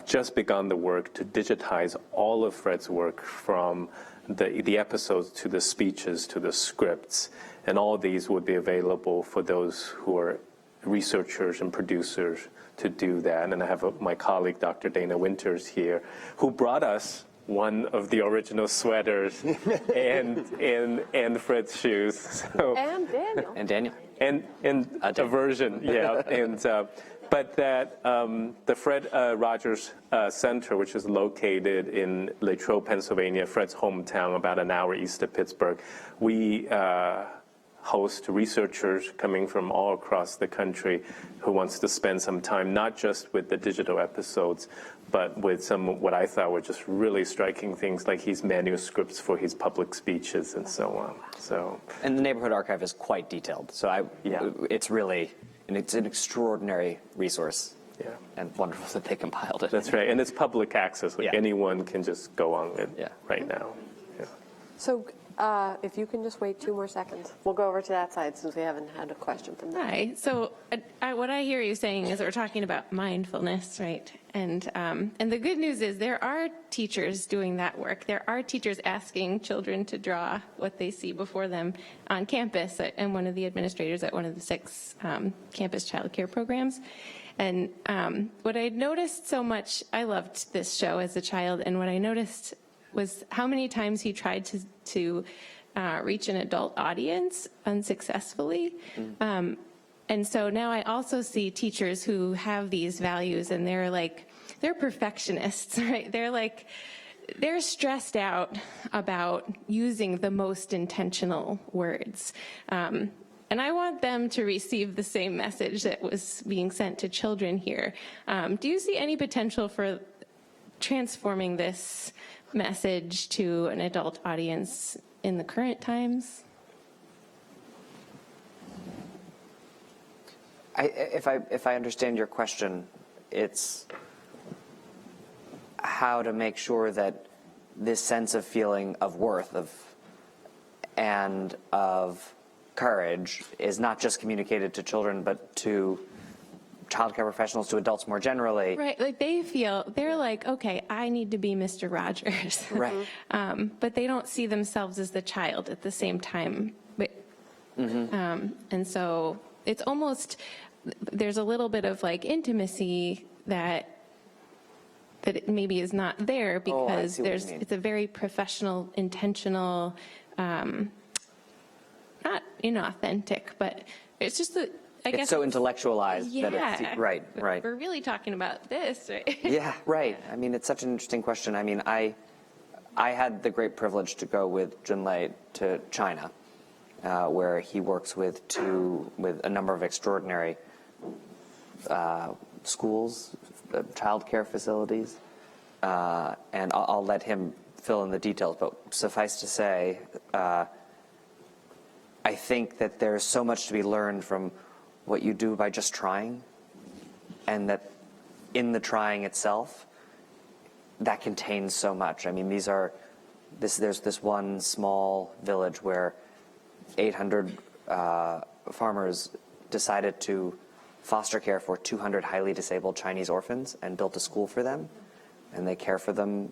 just begun the work to digitize all of Fred's work, from the episodes to the speeches to the scripts, and all of these would be available for those who are researchers and producers to do that. And I have my colleague, Dr. Dana Winters, here, who brought us one of the original sweaters and Fred's shoes. So, And Daniel. And Daniel. and a version, yeah. But that the Fred Rogers Center, which is located in Latrobe, Pennsylvania, Fred's hometown, about an hour east of Pittsburgh, we host researchers coming from all across the country who wants to spend some time, not just with the digital episodes, but with some what I thought were just really striking things, like his manuscripts for his public speeches and so on. So, and the Neighborhood Archive is quite detailed. So it's really it's an extraordinary resource. yeah, And wonderful that they compiled it. that's right. And it's public access. Like Yeah. anyone can just go on it Yeah. right now. Yeah. So if you can just wait 2 more seconds, we'll go over to that side since we haven't had a question from them. Hi. So what I hear you saying is that we're talking about mindfulness, right? And the good news is there are teachers doing that work. There are teachers asking children to draw what they see before them on campus, and one of the administrators at one of the 6 campus child care programs. And what I noticed so much, I loved this show as a child, and what I noticed was how many times he tried to reach an adult audience unsuccessfully. And so now I also see teachers who have these values, and they're perfectionists, right? They're stressed out about using the most intentional words. And I want them to receive the same message that was being sent to children here. Do you see any potential for transforming this message to an adult audience in the current times? If I understand your question, it's how to make sure that this sense of feeling of worth and of courage is not just communicated to children, but to childcare professionals, to adults more generally. Right, like they're like, okay, I need to be Mr. Rogers. Right. But they don't see themselves as the child at the same time. But, and so it's almost, there's a little bit of like intimacy that it maybe is not there, because it's a very professional, intentional, not inauthentic, but it's just I guess it's so intellectualized that it's right. We're really talking about this, right? Yeah, right. I mean, it's such an interesting question. I mean, I had the great privilege to go with Junlei to China, where he works with a number of extraordinary schools, childcare facilities, and I'll let him fill in the details. But suffice to say, I think that there's so much to be learned from what you do by just trying, and that in the trying itself, that contains so much. I mean, there's this one small village where 800 farmers decided to foster care for 200 highly disabled Chinese orphans and built a school for them, and they care for them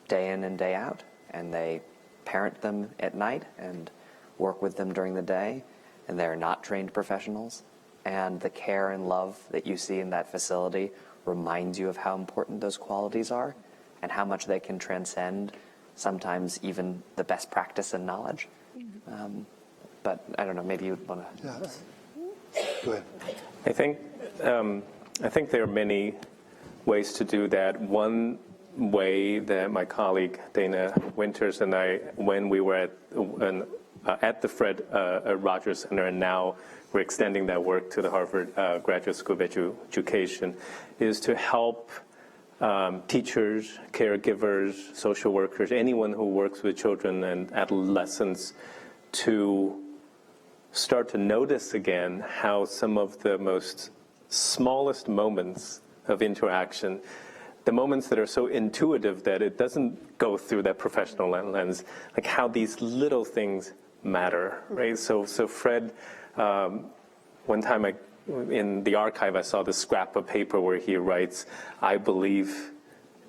day in and day out, and they parent them at night and work with them during the day, and they're not trained professionals. And the care and love that you see in that facility reminds you of how important those qualities are and how much they can transcend sometimes even the best practice and knowledge. But I don't know, maybe you'd want to... Yeah. Go ahead. I think there are many ways to do that. One way that my colleague Dana Winters and I, when we were at the Fred Rogers Center, and now we're extending that work to the Harvard Graduate School of Education, is to help teachers, caregivers, social workers, anyone who works with children and adolescents to start to notice again how some of the most smallest moments of interaction, the moments that are so intuitive that it doesn't go through that professional lens, like how these little things matter, right? So Fred One time in the archive, I saw this scrap of paper where he writes, "I believe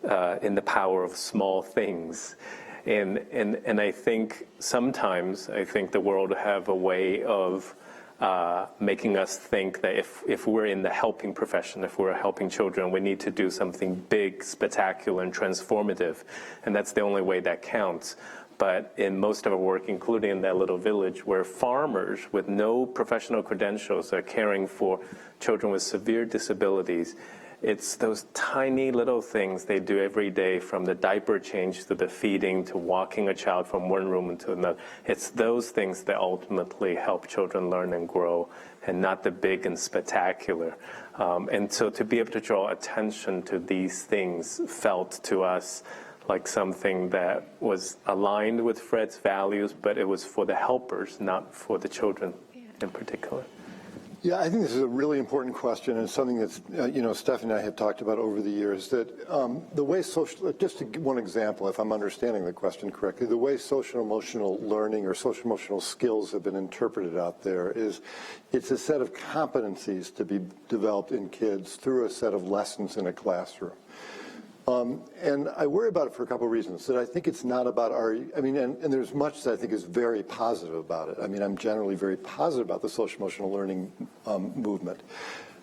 in the power of small things." And I think sometimes, the world have a way of making us think that if we're in the helping profession, if we're helping children, we need to do something big, spectacular, and transformative, and that's the only way that counts. But in most of our work, including in that little village, where farmers with no professional credentials are caring for children with severe disabilities, it's those tiny little things they do every day, from the diaper change to the feeding to walking a child from one room into another. It's those things that ultimately help children learn and grow, and not the big and spectacular. And so to be able to draw attention to these things felt to us like something that was aligned with Fred's values, but it was for the helpers, not for the children in particular. Yeah, I think this is a really important question, and something that's, Stephanie and I have talked about over the years, that the way just to give one example, if I'm understanding the question correctly, the way social-emotional learning or social-emotional skills have been interpreted out there is it's a set of competencies to be developed in kids through a set of lessons in a classroom. And I worry about it for a couple of reasons. That I think it's not about and there's much that I think is very positive about it. I'm generally very positive about the social-emotional learning movement.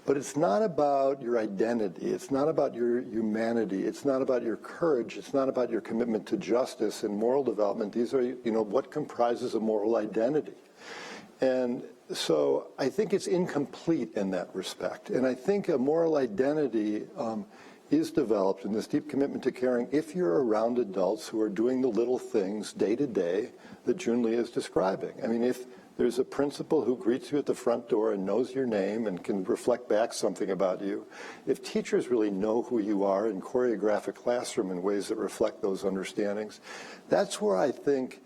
But it's not about your identity. It's not about your humanity. It's not about your courage. It's not about your commitment to justice and moral development. These are, what comprises a moral identity. And so I think it's incomplete in that respect. And I think a moral identity is developed in this deep commitment to caring if you're around adults who are doing the little things day to day that Junli is describing. If there's a principal who greets you at the front door and knows your name and can reflect back something about you, if teachers really know who you are and choreograph a classroom in ways that reflect those understandings, that's where I think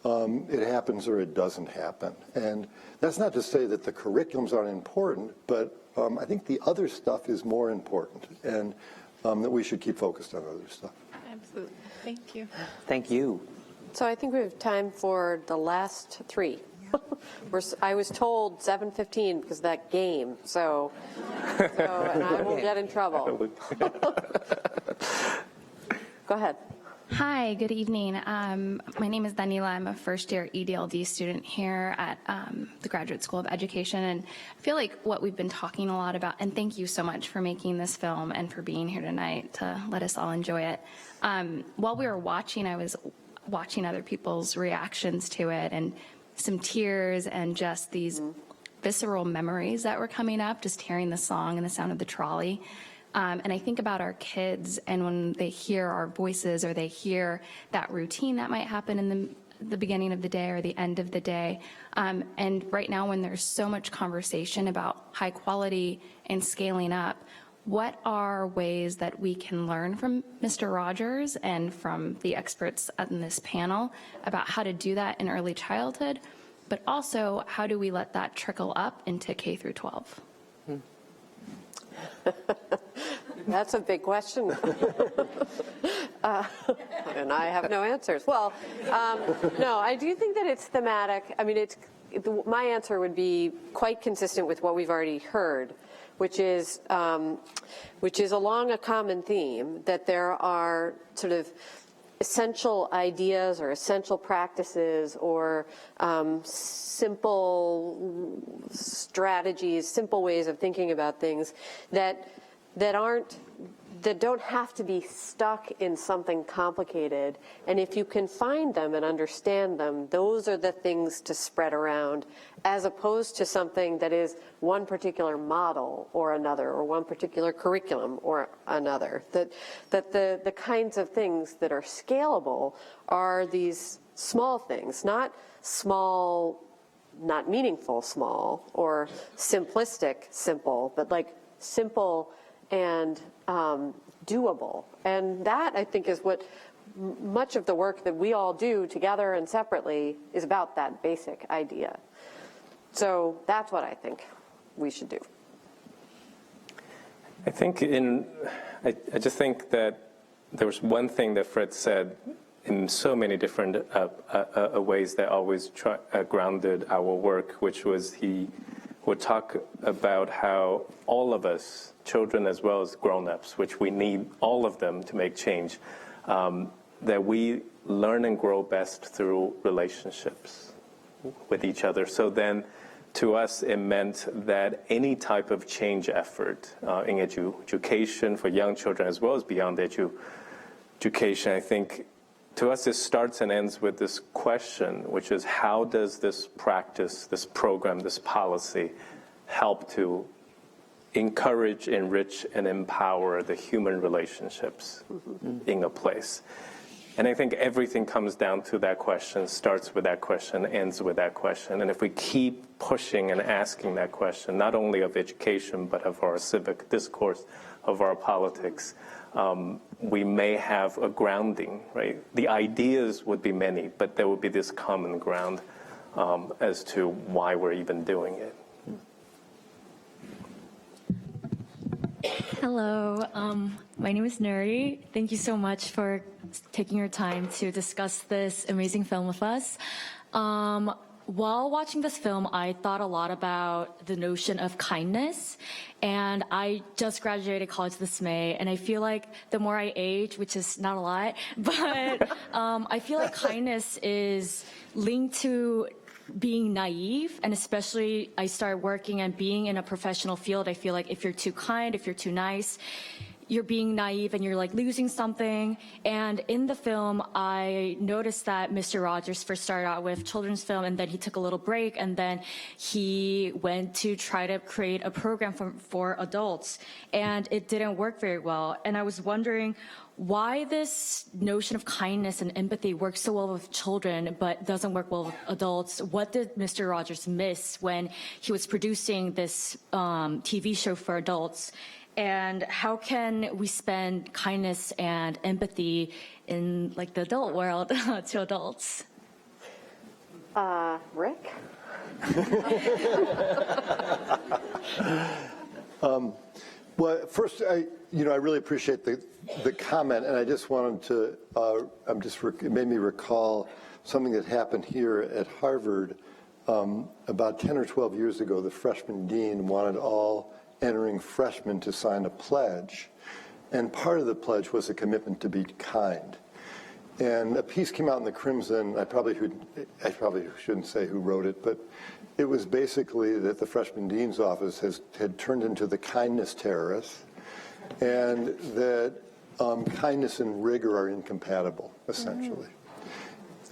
it happens or it doesn't happen. And that's not to say that the curriculums aren't important, but I think the other stuff is more important, and that we should keep focused on other stuff. Absolutely. Thank you. Thank you. So I think we have time for the last three. I was told 7:15 because of that game, so and I will get in trouble. Go ahead. Hi, good evening. My name is Daniela. I'm a first-year EDLD student here at the Graduate School of Education, and I feel like what we've been talking a lot about, and thank you so much for making this film and for being here tonight to let us all enjoy it. While we were watching, I was watching other people's reactions to it, and some tears and just these visceral memories that were coming up, just hearing the song and the sound of the trolley. And I think about our kids, and when they hear our voices or they hear that routine that might happen in the beginning of the day or the end of the day. And right now, when there's so much conversation about high quality and scaling up, what are ways that we can learn from Mr. Rogers and from the experts on this panel about how to do that in early childhood, but also how do we let that trickle up into K through 12? That's a big question. And I have no answers. Well, no, I do think that it's thematic. My answer would be quite consistent with what we've already heard, which is along a common theme, that there are sort of essential ideas or essential practices or simple strategies, simple ways of thinking about things that don't have to be stuck in something complicated. And if you can find them and understand them, those are the things to spread around, as opposed to something that is one particular model or another, or one particular curriculum or another. That the kinds of things that are scalable are these small things, not small, not meaningful small, or simplistic simple, but like simple and doable. And that, I think, is what much of the work that we all do together and separately is about, that basic idea. So that's what I think we should do. I just think that there was one thing that Fred said in so many different ways that always grounded our work, which was he would talk about how all of us, children as well as grown-ups, which we need all of them to make change, that we learn and grow best through relationships with each other. So then, to us, it meant that any type of change effort in education for young children as well as beyond education, I think, to us, it starts and ends with this question, which is how does this practice, this program, this policy help to encourage, enrich, and empower the human relationships in a place? And I think everything comes down to that question, starts with that question, ends with that question. And if we keep pushing and asking that question, not only of education, but of our civic discourse, of our politics, we may have a grounding, right? The ideas would be many, but there would be this common ground as to why we're even doing it. Hello, my name is Nuri. Thank you so much for taking your time to discuss this amazing film with us. While watching this film, I thought a lot about the notion of kindness, and I just graduated college this May, and I feel like the more I age, which is not a lot, but I feel like kindness is linked to being naive, and especially I started working and being in a professional field, I feel like if you're too kind, if you're too nice, you're being naive and you're like losing something. And in the film, I noticed that Mr. Rogers first started out with children's film, and then he took a little break, and then he went to try to create a program for adults, and it didn't work very well. And I was wondering why this notion of kindness and empathy works so well with children but doesn't work well with adults. What did Mr. Rogers miss when he was producing this TV show for adults? And how can we spend kindness and empathy in like the adult world to adults? Rick? Well, first, I really appreciate the comment, and I just wanted to, it made me recall something that happened here at Harvard about 10 or 12 years ago. The freshman dean wanted all entering freshmen to sign a pledge, and part of the pledge was a commitment to be kind. And a piece came out in the Crimson. I probably shouldn't say who wrote it, but it was basically that the freshman dean's office had turned into the kindness terrorists, and that kindness and rigor are incompatible, essentially.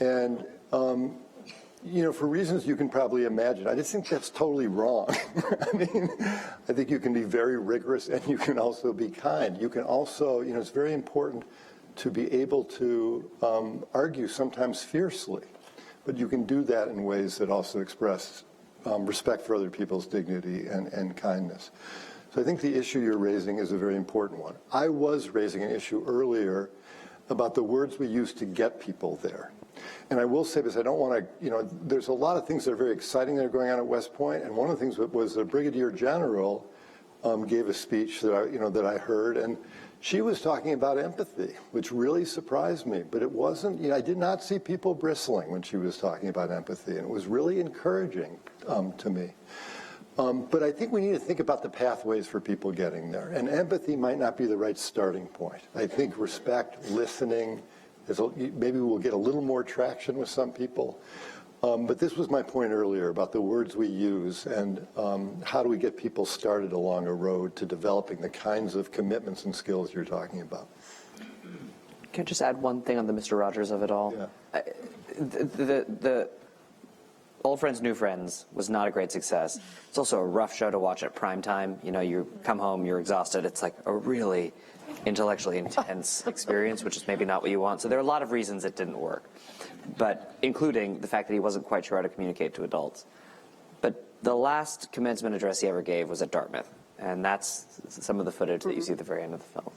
And for reasons you can probably imagine, I just think that's totally wrong. I think you can be very rigorous and you can also be kind. You can also, it's very important to be able to argue sometimes fiercely, but you can do that in ways that also express respect for other people's dignity and kindness. So I think the issue you're raising is a very important one. I was raising an issue earlier about the words we use to get people there. And I will say this, I don't want to, there's a lot of things that are very exciting that are going on at West Point, and one of the things was the Brigadier General gave a speech that I heard, and she was talking about empathy, which really surprised me. But it wasn't, I did not see people bristling when she was talking about empathy, and it was really encouraging to me. But I think we need to think about the pathways for people getting there, and empathy might not be the right starting point. I think respect, listening, maybe we'll get a little more traction with some people. But this was my point earlier about the words we use and how do we get people started along a road to developing the kinds of commitments and skills you're talking about. Can I just add one thing on the Mr. Rogers of it all? Yeah. The Old Friends, New Friends was not a great success. It's also a rough show to watch at prime time. You come home, you're exhausted. It's like a really intellectually intense experience, which is maybe not what you want. So there are a lot of reasons it didn't work, but including the fact that he wasn't quite sure how to communicate to adults. But the last commencement address he ever gave was at Dartmouth, and that's some of the footage that you see at the very end of the film.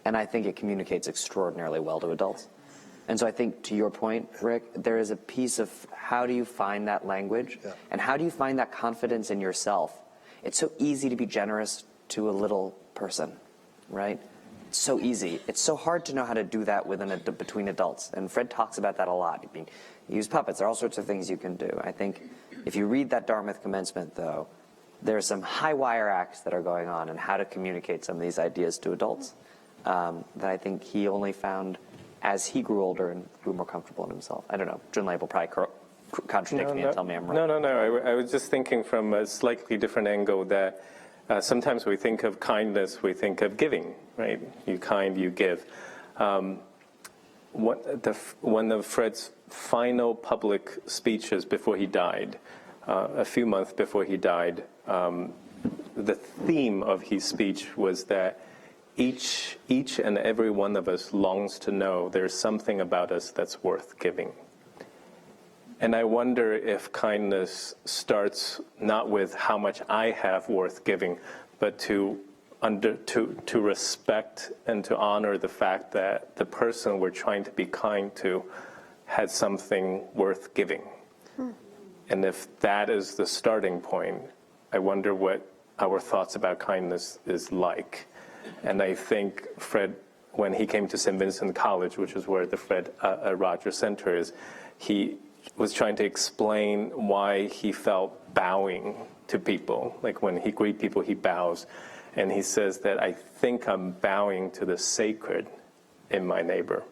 And I think it communicates extraordinarily well to adults. And so I think, to your point, Rick, there is a piece of how do you find that language, and how do you find that confidence in yourself? It's so easy to be generous to a little person, right? it's so easy. It's so hard to know how to do that between adults. And Fred talks about that a lot. I mean, you use puppets. There are all sorts of things you can do. I think if you read that Dartmouth commencement, though, there are some high wire acts that are going on and how to communicate some of these ideas to adults that I think he only found as he grew older and grew more comfortable in himself. I don't know. Junlei will probably contradict me and tell me I'm wrong. No. I was just thinking from a slightly different angle that sometimes we think of kindness, we think of giving, right? You kind, you give. One of Fred's final public speeches before he died, a few months before he died, the theme of his speech was that each and every one of us longs to know there's something about us that's worth giving. And I wonder if kindness starts not with how much I have worth giving, but to respect and to honor the fact that the person we're trying to be kind to has something worth giving. And if that is the starting point, I wonder what our thoughts about kindness is like. And I think Fred, when he came to St. Vincent College, which is where the Fred Rogers Center is, he was trying to explain why he felt bowing to people. Like when he greets people, he bows. And he says that I think I'm bowing to the sacred in my neighbor.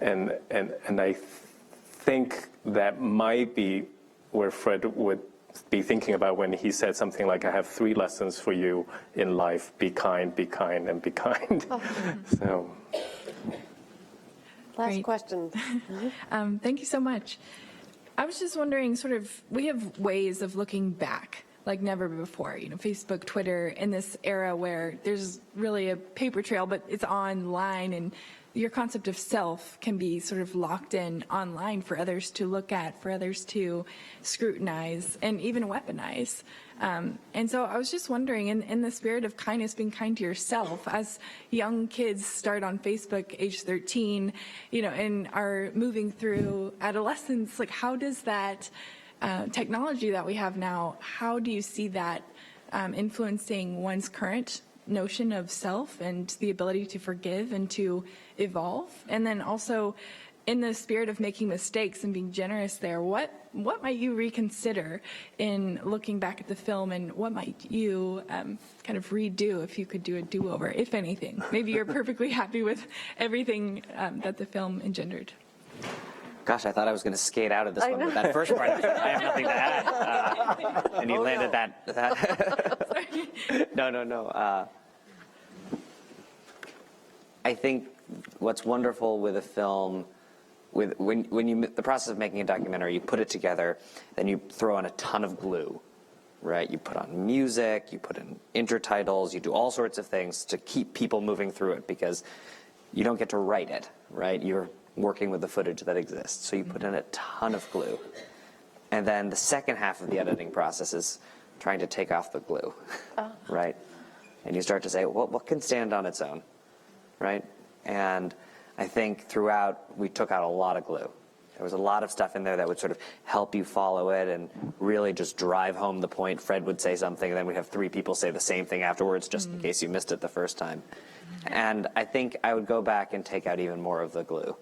And I think that might be where Fred would be thinking about when he said something like, I have 3 lessons for you in life: be kind, and be kind. So. Last Great. question. Thank you so much. I was just wondering, sort of, we have ways of looking back like never before, Facebook, Twitter, in this era where there's really a paper trail, but it's online, and your concept of self can be sort of locked in online for others to look at, for others to scrutinize, and even weaponize. And so I was just wondering, in the spirit of kindness, being kind to yourself, as young kids start on Facebook, age 13, and are moving through adolescence, like how does that technology that we have now, how do you see that influencing one's current notion of self and the ability to forgive and to evolve? And then also, in the spirit of making mistakes and being generous there, what might you reconsider in looking back at the film, and what might you kind of redo if you could do a do-over, if anything? Maybe you're perfectly happy with everything that the film engendered. Gosh, I thought I was going to skate out of this one with that first part. I have nothing to add. And you landed that. No. I think what's wonderful with a film, when you the process of making a documentary, you put it together, then you throw on a ton of glue, right? You put on music, you put in intertitles, you do all sorts of things to keep people moving through it, because you don't get to write it, right? You're working with the footage that exists. So you put in a ton of glue. And then the second half of the editing process is trying to take off the glue, right? And you start to say, well, what can stand on its own, right? And I think throughout, we took out a lot of glue. There was a lot of stuff in there that would sort of help you follow it and really just drive home the point. Fred would say something, and then we'd have 3 people say the same thing afterwards, just in case you missed it the first time. And I think I would go back and take out even more of the glue,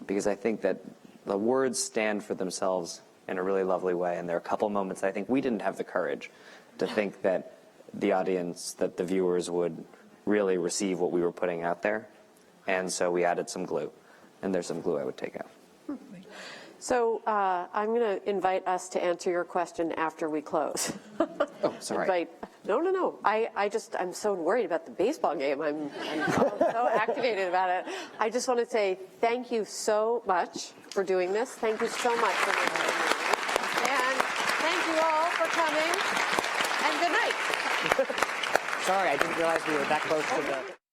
because I think that the words stand for themselves in a really lovely way. And there are a couple moments I think we didn't have the courage to think that the audience, that the viewers would really receive what we were putting out there. And so we added some glue, and there's some glue I would take out. So I'm going to invite us to answer your question after we close. Oh, sorry. No. I'm so worried about the baseball game. I'm so activated about it. I just want to say thank you so much for doing this. Thank you so much for doing this. And thank you all for coming. And good night. Sorry, I didn't realize we were that close to the...